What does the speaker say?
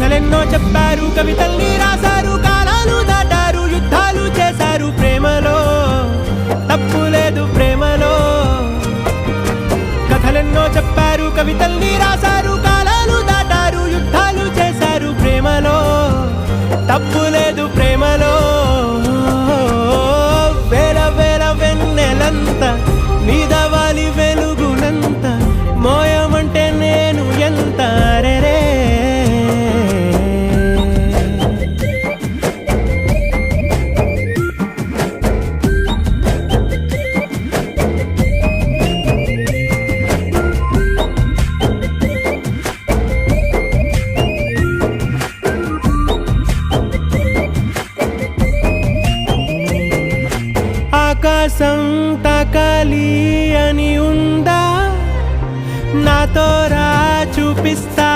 కథలెన్నో చెప్పారు, కవితల్ని రాశారు, కాలాలు దాటారు, యుద్ధాలు చేశారు ప్రేమలో, తప్పు లేదు ప్రేమలో. కథలెన్నో చెప్పారు, కవితల్ని రాశారు, కాలాలు దాటారు, యుద్ధాలు చేశారు ప్రేమలో, తప్పు లేదు ప్రేమలో. వేల వేల వెన్నెలంత నీదవాలి వెలుగునంత, మోయమంటే నేను ఎంత రే. ఆకాశం తాకాలి అని ఉందా, నాతో రా చూపిస్తా.